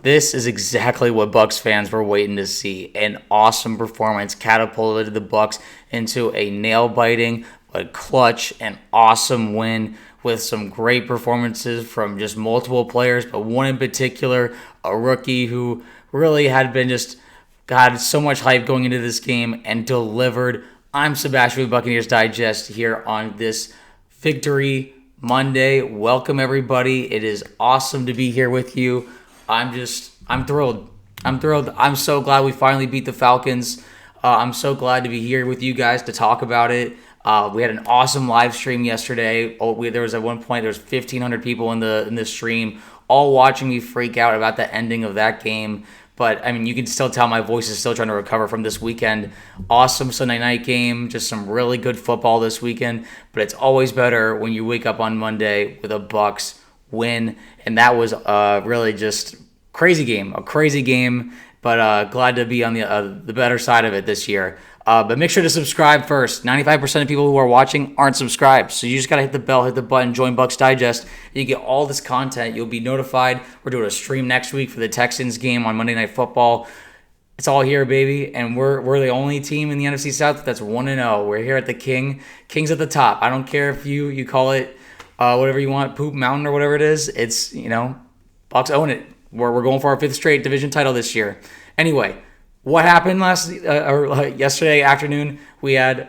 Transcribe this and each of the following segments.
This is exactly what Bucs fans were waiting to see. An awesome performance catapulted the Bucs into a nail-biting but clutch and awesome win with some great performances from just multiple players, but one in particular, a rookie who really had been just got so much hype going into this game and delivered. I'm Sebastian with Buccaneers Digest here on this Victory Monday. Welcome everybody. It is awesome to be here with you. I'm thrilled. I'm so glad we finally beat the Falcons. I'm so glad to be here with you guys to talk about it. We had an awesome live stream yesterday. There was at one point there was 1,500 people in the stream, all watching me freak out about the ending of that game. But I mean, you can still tell my voice is still trying to recover from this weekend. Awesome Sunday night game, just some really good football this weekend. But it's always better when you wake up on Monday with a Bucs win, and that was really just a crazy game. But glad to be on the better side of it this year. But make sure to subscribe first. 95% of people who are watching aren't subscribed. So you just got to hit the bell, hit the button, join Bucs Digest. You get all this content. You'll be notified. We're doing a stream next week for the Texans game on Monday Night Football. It's all here, baby. And we're the only team in the NFC South that's 1-0. We're here at the King's at the top. I don't care if you call it whatever you want, Poop Mountain or whatever it is. It's, Bucs own it. We're going for our 5th straight division title this year. Anyway, what happened yesterday afternoon? We had,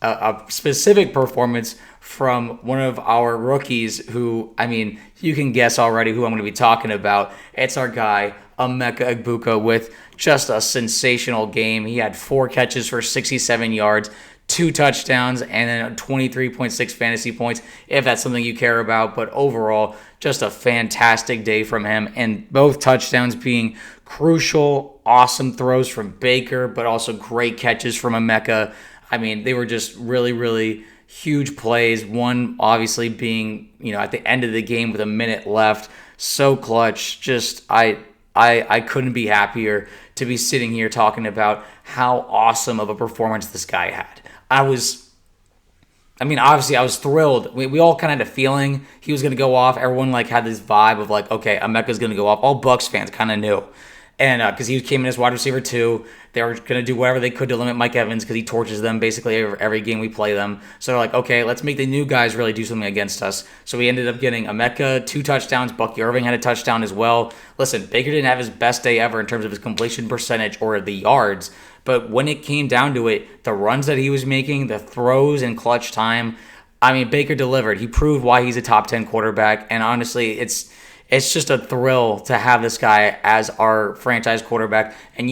a specific performance from one of our rookies who, I mean, you can guess already who I'm going to be talking about. It's our guy, Emeka Egbuka, with just a sensational game. He had 4 catches for 67 yards, 2 touchdowns, and then 23.6 fantasy points, if that's something you care about. But overall, just a fantastic day from him, and both touchdowns being crucial, awesome throws from Baker, but also great catches from Emeka. I mean, they were just really, really huge plays. One obviously being, at the end of the game with a minute left, so clutch. Just I couldn't be happier to be sitting here talking about how awesome of a performance this guy had. Obviously I was thrilled. We all kind of had a feeling he was going to go off. Everyone had this vibe of okay, Emeka's going to go off. All Bucs fans kind of knew. And because he came in as wide receiver 2, they were going to do whatever they could to limit Mike Evans because he torches them basically every game we play them. So they're okay, let's make the new guys really do something against us. So we ended up getting Emeka 2 touchdowns. Bucky Irving had a touchdown as well. Listen, Baker didn't have his best day ever in terms of his completion percentage or the yards. But when it came down to it, the runs that he was making, the throws in clutch time, Baker delivered. He proved why he's a top 10 quarterback. And honestly, it's just a thrill to have this guy as our franchise quarterback. And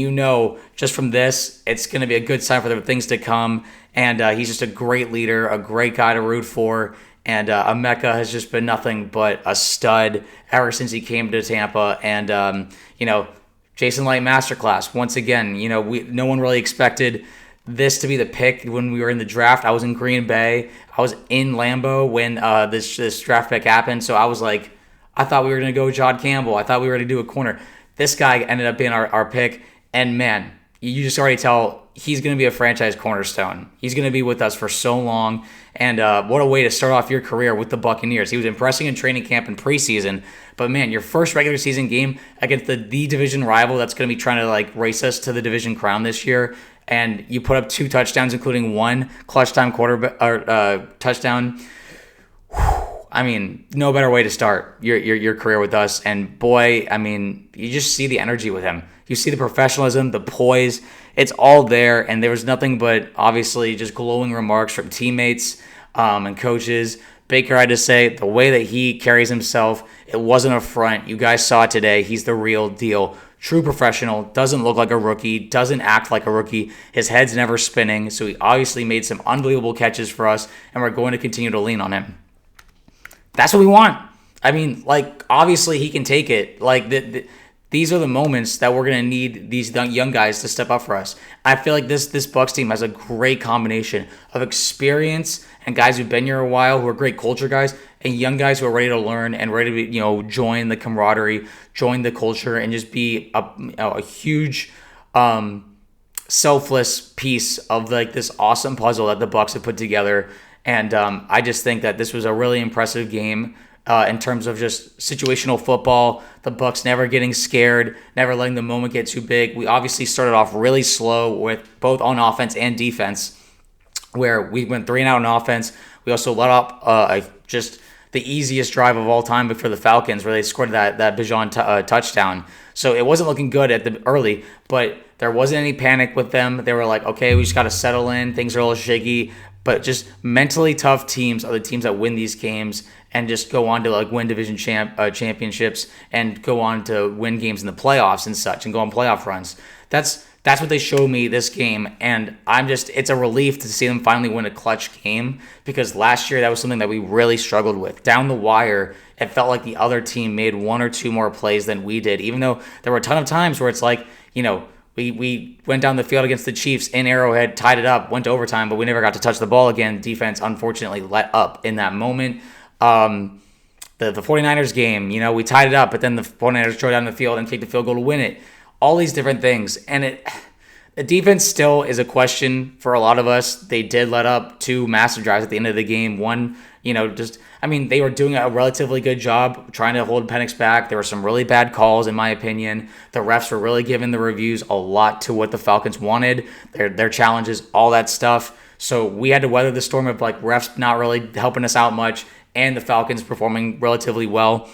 just from this, it's going to be a good sign for the things to come. And he's just a great leader, a great guy to root for. And Emeka has just been nothing but a stud ever since he came to Tampa. And, Jason Licht masterclass. Once again, no one really expected this to be the pick when we were in the draft. I was in Green Bay. I was in Lambeau when this draft pick happened. So I was I thought we were going to go John Campbell. I thought we were going to do a corner. This guy ended up being our pick. And man, you just already tell he's going to be a franchise cornerstone. He's going to be with us for so long. And what a way to start off your career with the Buccaneers. He was impressing in training camp and preseason. But man, your first regular season game against the division rival that's going to be trying to race us to the division crown this year. And you put up 2 touchdowns, including 1 clutch time touchdown. No better way to start your career with us. And boy, you just see the energy with him. You see the professionalism, the poise. It's all there. And there was nothing but obviously just glowing remarks from teammates and coaches. Baker, I had to say, the way that he carries himself, it wasn't a front. You guys saw it today. He's the real deal. True professional, doesn't look like a rookie, doesn't act like a rookie. His head's never spinning. So he obviously made some unbelievable catches for us, and we're going to continue to lean on him. That's what we want. Obviously he can take it. These are the moments that we're going to need these young guys to step up for us. I feel like this Bucs team has a great combination of experience and guys who've been here a while, who are great culture guys, and young guys who are ready to learn and ready to be, join the camaraderie, join the culture, and just be a huge selfless piece of this awesome puzzle that the Bucs have put together. And I just think that this was a really impressive game. in terms of just situational football. The Bucs never getting scared, never letting the moment get too big. We obviously started off really slow with both on offense and defense, where we went 3-and-out on offense. We also let up just the easiest drive of all time for the Falcons, where they scored that Bijan touchdown. So it wasn't looking good at the early, but there wasn't any panic with them. They were like, okay, we just got to settle in. Things are a little shaky, but just mentally tough teams are the teams that win these games and just go on to like win division championships and go on to win games in the playoffs and such and go on playoff runs. That's what they showed me this game, and it's a relief to see them finally win a clutch game, because last year that was something that we really struggled with. Down the wire, it felt like the other team made one or two more plays than we did, even though there were a ton of times where it's like, we went down the field against the Chiefs in Arrowhead, tied it up, went to overtime, but we never got to touch the ball again. Defense, unfortunately, let up in that moment. The 49ers game, we tied it up, but then the 49ers drove down the field and kicked the field goal to win it. All these different things. And the defense still is a question for a lot of us. They did let up two massive drives at the end of the game. One, they were doing a relatively good job trying to hold Penix back. There were some really bad calls, in my opinion. The refs were really giving the reviews a lot to what the Falcons wanted, their challenges, all that stuff. So we had to weather the storm of like refs not really helping us out much, and the Falcons performing relatively well,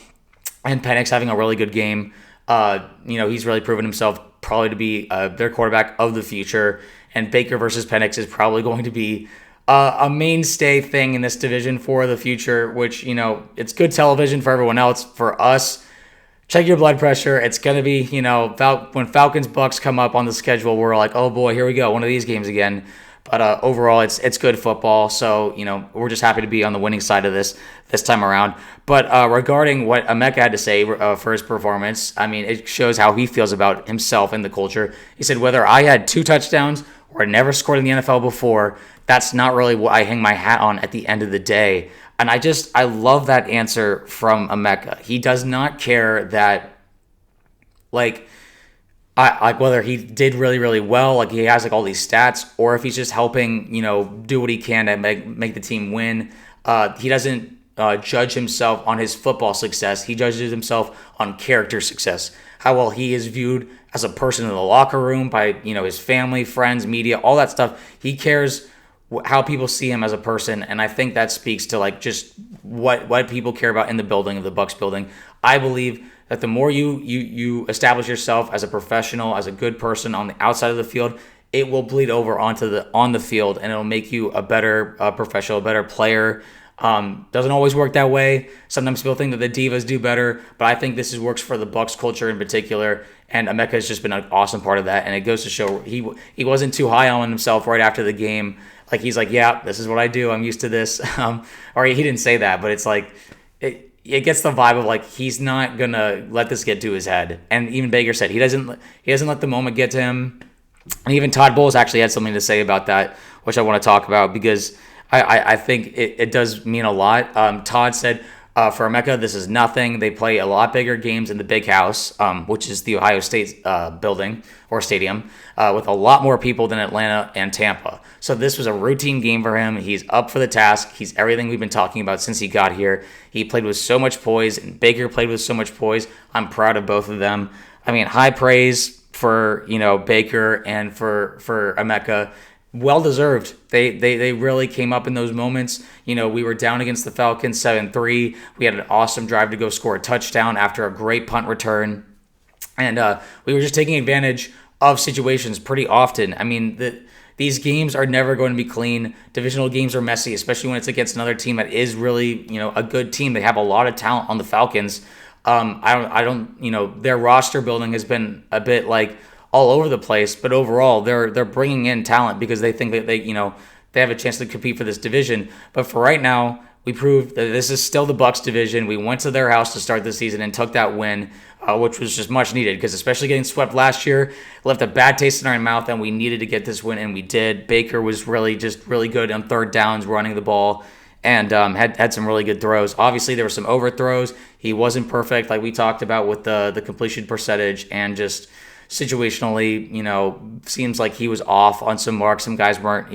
and Penix having a really good game. He's really proven himself probably to be their quarterback of the future, and Baker versus Penix is probably going to be a mainstay thing in this division for the future, which, it's good television for everyone else. For us, check your blood pressure. It's going to be, when Falcons Bucs come up on the schedule, we're like, oh boy, here we go, one of these games again. But overall, it's good football. So, we're just happy to be on the winning side of this time around. But regarding what Emeka had to say for his performance, it shows how he feels about himself and the culture. He said, whether I had 2 touchdowns or never scored in the NFL before, that's not really what I hang my hat on at the end of the day. And I love that answer from Emeka. He does not care that, whether he did really, really well, like he has all these stats, or if he's just helping, do what he can to make the team win. He doesn't judge himself on his football success. He judges himself on character success. How well he is viewed as a person in the locker room by, his family, friends, media, all that stuff. He cares how people see him as a person, and I think that speaks to just what people care about in the building of the Bucs building. I believe that the more you establish yourself as a professional, as a good person on the outside of the field, it will bleed over on the field, and it'll make you a better professional, a better player. Doesn't always work that way. Sometimes people think that the divas do better, but I think this works for the Bucs culture in particular, and Emeka has just been an awesome part of that, and it goes to show he wasn't too high on himself right after the game. He's like, yeah, this is what I do. I'm used to this. Or he didn't say that, but it's it gets the vibe of he's not gonna let this get to his head. And even Baker said he doesn't let the moment get to him. And even Todd Bowles actually had something to say about that, which I want to talk about, because I think it does mean a lot. Todd said, for Emeka, this is nothing. They play a lot bigger games in the Big House, which is the Ohio State building or stadium, with a lot more people than Atlanta and Tampa. So this was a routine game for him. He's up for the task. He's everything we've been talking about since he got here. He played with so much poise, and Baker played with so much poise. I'm proud of both of them. High praise for Baker and for Emeka. Well deserved. They really came up in those moments. We were down against the Falcons 7-3. We had an awesome drive to go score a touchdown after a great punt return. And we were just taking advantage of situations pretty often. These games are never going to be clean. Divisional games are messy, especially when it's against another team that is really, a good team. They have a lot of talent on the Falcons. I don't, their roster building has been a bit all over the place, but overall they're bringing in talent because they think that they have a chance to compete for this division. But for right now, we proved that this is still the Bucs division. We went to their house to start the season and took that win, which was just much needed, because especially getting swept last year left a bad taste in our mouth, and we needed to get this win, and we did. Baker was really good on third downs running the ball, and had some really good throws. Obviously, there were some overthrows. He wasn't perfect, like we talked about with the completion percentage, and just situationally, seems like he was off on some marks. Some guys weren't,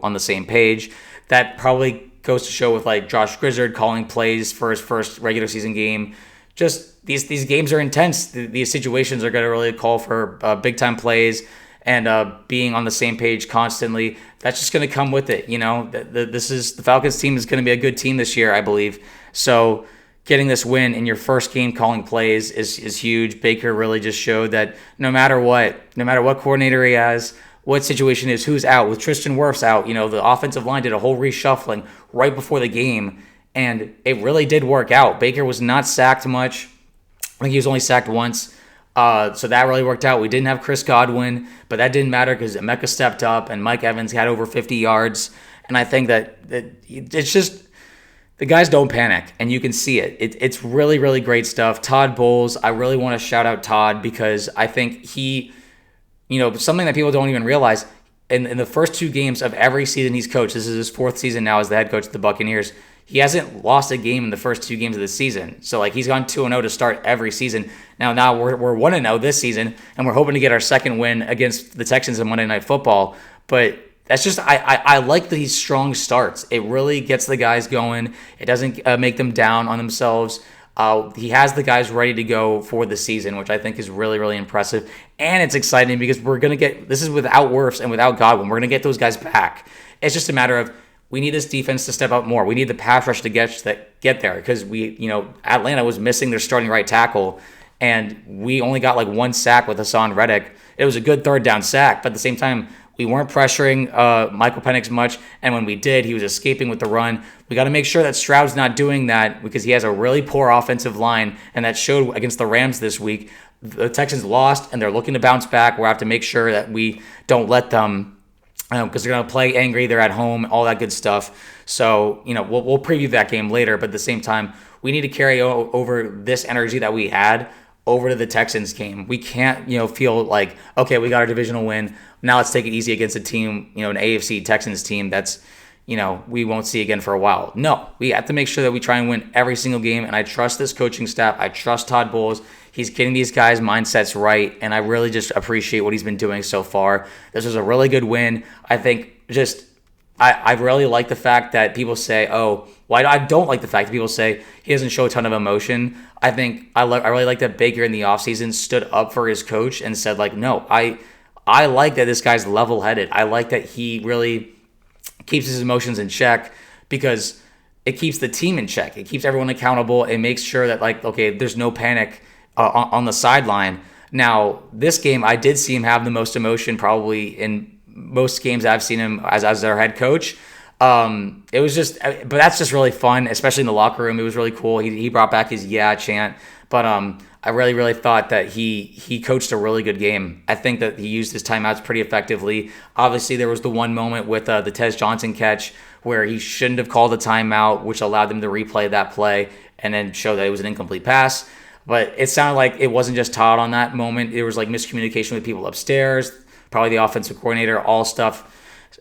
on the same page. That probably goes to show with like Josh Grizzard calling plays for his first regular season game. Just these games are intense. These situations are going to really call for big time plays and being on the same page constantly. That's just going to come with it. The Falcons team is going to be a good team this year, I believe. So getting this win in your first game calling plays is huge. Baker really just showed that no matter what coordinator he has, what situation is, who's out. With Tristan Wirfs out, the offensive line did a whole reshuffling right before the game, and it really did work out. Baker was not sacked much. I think he was only sacked once. So that really worked out. We didn't have Chris Godwin, but that didn't matter because Emeka stepped up and Mike Evans had over 50 yards. And I think that it's just the guys don't panic, and you can see it. It's really, really great stuff. Todd Bowles, I really want to shout out Todd because I think he, something that people don't even realize, in the first 2 games of every season he's coached, this is his 4th season now as the head coach of the Buccaneers, he hasn't lost a game in the first 2 games of the season. So, he's gone 2-0 to start every season. Now we're 1-0 this season, and we're hoping to get our second win against the Texans on Monday Night Football. But that's just, I like these strong starts. It really gets the guys going. It doesn't make them down on themselves. He has the guys ready to go for the season, which I think is really, really impressive. And it's exciting because we're going to this is without Wirfs and without Godwin. We're going to get those guys back. It's just a matter of, we need this defense to step up more. We need the pass rush to get there because Atlanta was missing their starting right tackle, and we only got 1 sack with Hassan Reddick. It was a good 3rd down sack, but at the same time, we weren't pressuring Michael Penix much, and when we did, he was escaping with the run. We got to make sure that Stroud's not doing that because he has a really poor offensive line, and that showed against the Rams this week. The Texans lost, and they're looking to bounce back. We'll have to make sure that we don't let them, because they're going to play angry, they're at home, all that good stuff. So, we'll preview that game later, but at the same time, we need to carry over this energy that we had over to the Texans game. We can't, feel like, okay, we got our divisional win. Now let's take it easy against a team, an AFC Texans team that's, we won't see again for a while. No, we have to make sure that we try and win every single game, and I trust this coaching staff. I trust Todd Bowles. He's getting these guys' mindsets right, and I really just appreciate what he's been doing so far. This was a really good win. I think I really like the fact that people say, I don't like the fact that people say he doesn't show a ton of emotion. I think I really like that Baker in the offseason stood up for his coach and said, no, I like that this guy's level-headed. I like that he really keeps his emotions in check because it keeps the team in check. It keeps everyone accountable. It makes sure that, there's no panic on the sideline. Now, this game, I did see him have the most emotion probably in most games I've seen him as our head coach. It was just, but that's just really fun, especially in the locker room. It was really cool. He brought back his yeah chant, but I really, really thought that he coached a really good game. I think that he used his timeouts pretty effectively. Obviously, there was the one moment with the Tez Johnson catch where he shouldn't have called a timeout, which allowed them to replay that play and then show that it was an incomplete pass. But it sounded like it wasn't just Todd on that moment. There was miscommunication with people upstairs, probably the offensive coordinator, all stuff,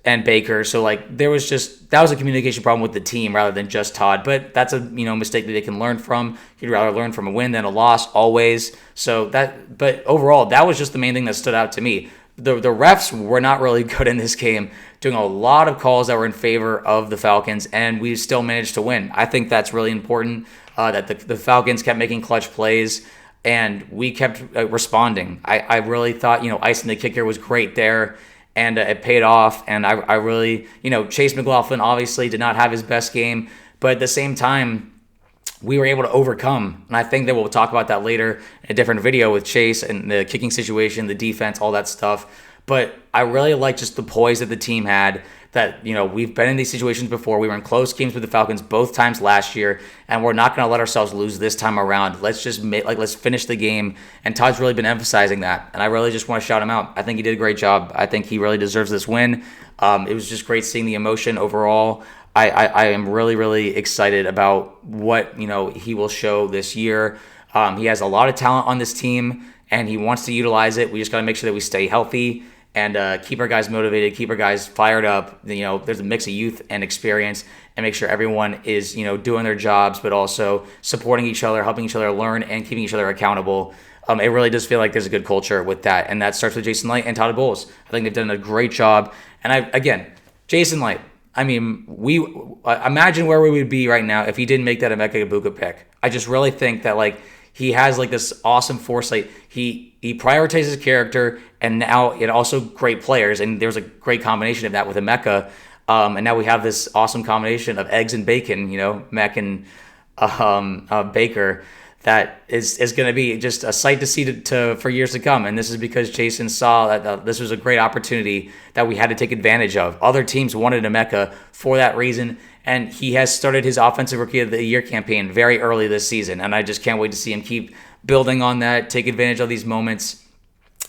and Baker. So that was a communication problem with the team rather than just Todd. But that's a mistake that they can learn from. You'd rather learn from a win than a loss always. But overall, that was just the main thing that stood out to me. The refs were not really good in this game, doing a lot of calls that were in favor of the Falcons, and we still managed to win. I think that's really important. That the Falcons kept making clutch plays, and we kept responding. I really thought, icing the kicker was great there, and it paid off. And I really, Chase McLaughlin obviously did not have his best game, but at the same time, we were able to overcome. And I think that we'll talk about that later in a different video with Chase and the kicking situation, the defense, all that stuff. But I really like just the poise that the team had. That, we've been in these situations before. We were in close games with the Falcons both times last year, and we're not going to let ourselves lose this time around. Let's just let's finish the game. And Todd's really been emphasizing that, and I really just want to shout him out. I think he did a great job. I think he really deserves this win. It was just great seeing the emotion overall. I am really, really excited about what he will show this year. He has a lot of talent on this team, and he wants to utilize it. We just got to make sure that we stay healthy and keep our guys motivated, keep our guys fired up. There's a mix of youth and experience, and make sure everyone is, doing their jobs, but also supporting each other, helping each other learn, and keeping each other accountable. It really does feel like there's a good culture with that, and that starts with Jason Licht and Todd Bowles. I think they've done a great job. And Jason Licht, I mean, we imagine where we would be right now if he didn't make that Emeka Egbuka pick. I just really think that like he has like this awesome foresight. He prioritizes character, and now it also great players, and there's a great combination of that with Emeka. And now we have this awesome combination of eggs and bacon, Mac and Baker, that is going to be just a sight to see for years to come. And this is because Jason saw that this was a great opportunity that we had to take advantage of. Other teams wanted Emeka for that reason, and he has started his Offensive Rookie of the Year campaign very early this season. And I just can't wait to see him keep building on that, take advantage of these moments.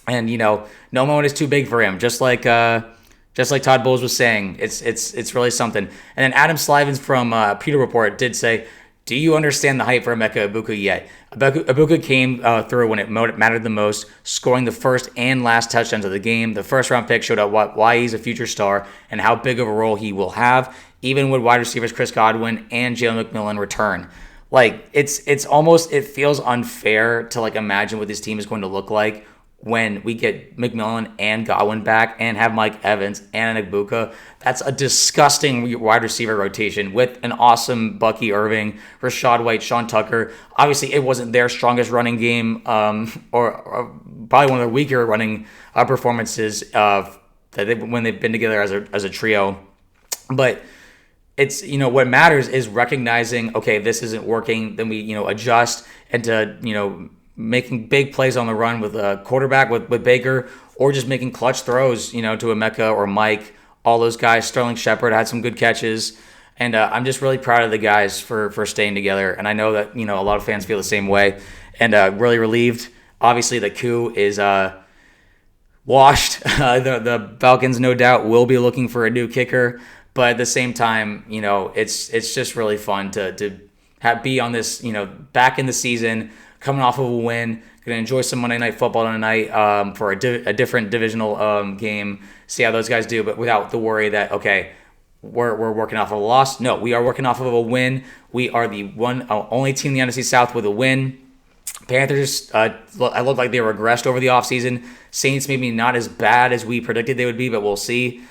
And, no moment is too big for him, just like Todd Bowles was saying. It's really something. And then Adam Slivens from Pewter Report did say, do you understand the hype for Emeka Egbuka yet? Egbuka came through when it mattered the most, scoring the first and last touchdowns of the game. The first-round pick showed up why he's a future star and how big of a role he will have, even with wide receivers Chris Godwin and Jalen McMillan return. Like, it feels unfair to, like, imagine what this team is going to look like when we get McMillan and Godwin back and have Mike Evans and an Egbuka. That's a disgusting wide receiver rotation with an awesome Bucky Irving, Rachaad White, Sean Tucker. Obviously, it wasn't their strongest running game, or probably one of their weaker running performances when they've been together as a trio. But it's, what matters is recognizing, okay, this isn't working, then we, adjust and to, making big plays on the run with a quarterback with Baker, or just making clutch throws, to Emeka or Mike. All those guys. Sterling Shepard had some good catches, and I'm just really proud of the guys for staying together. And I know that a lot of fans feel the same way, and really relieved. Obviously, the coup is washed. The Falcons, no doubt, will be looking for a new kicker, but at the same time, it's just really fun to be on this, back in the season, coming off of a win. Going to enjoy some Monday Night Football tonight for a different divisional game. See how those guys do, but without the worry that, okay, we're working off of a loss. No, we are working off of a win. We are the only team in the NFC South with a win. Panthers, I looked like they regressed over the offseason. Saints maybe not as bad as we predicted they would be, but we'll see.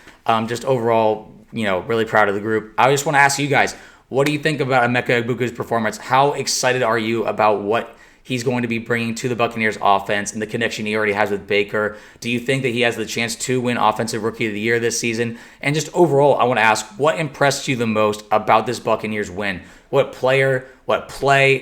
Just overall, really proud of the group. I just want to ask you guys, what do you think about Emeka Egbuka's performance? How excited are you about what he's going to be bringing to the Buccaneers offense and the connection he already has with Baker? Do you think that he has the chance to win Offensive Rookie of the Year this season? And just overall, I want to ask, what impressed you the most about this Buccaneers win? What play?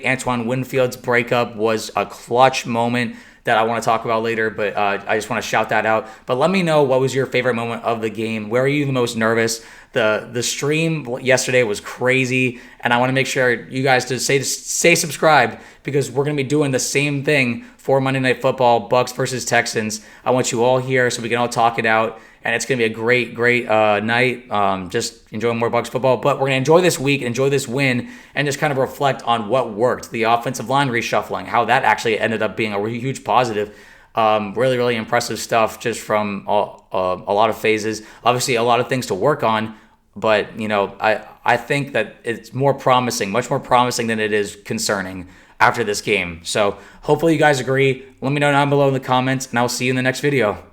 Antoine Winfield's breakup was a clutch moment that I want to talk about later, but I just want to shout that out. But let me know, what was your favorite moment of the game? Where are you the most nervous? The stream yesterday was crazy, and I want to make sure you guys to stay subscribed, because we're going to be doing the same thing for Monday Night Football, Bucs versus Texans. I want you all here so we can all talk it out, and it's going to be a great night. Just enjoying more Bucs football, but we're going to enjoy this week, enjoy this win, and just kind of reflect on what worked. The offensive line reshuffling, how that actually ended up being a huge positive. Really impressive stuff just from a lot of phases. Obviously, a lot of things to work on, but I think that it's more promising, much more promising than it is concerning after this game. So hopefully you guys agree. Let me know down below in the comments, and I'll see you in the next video.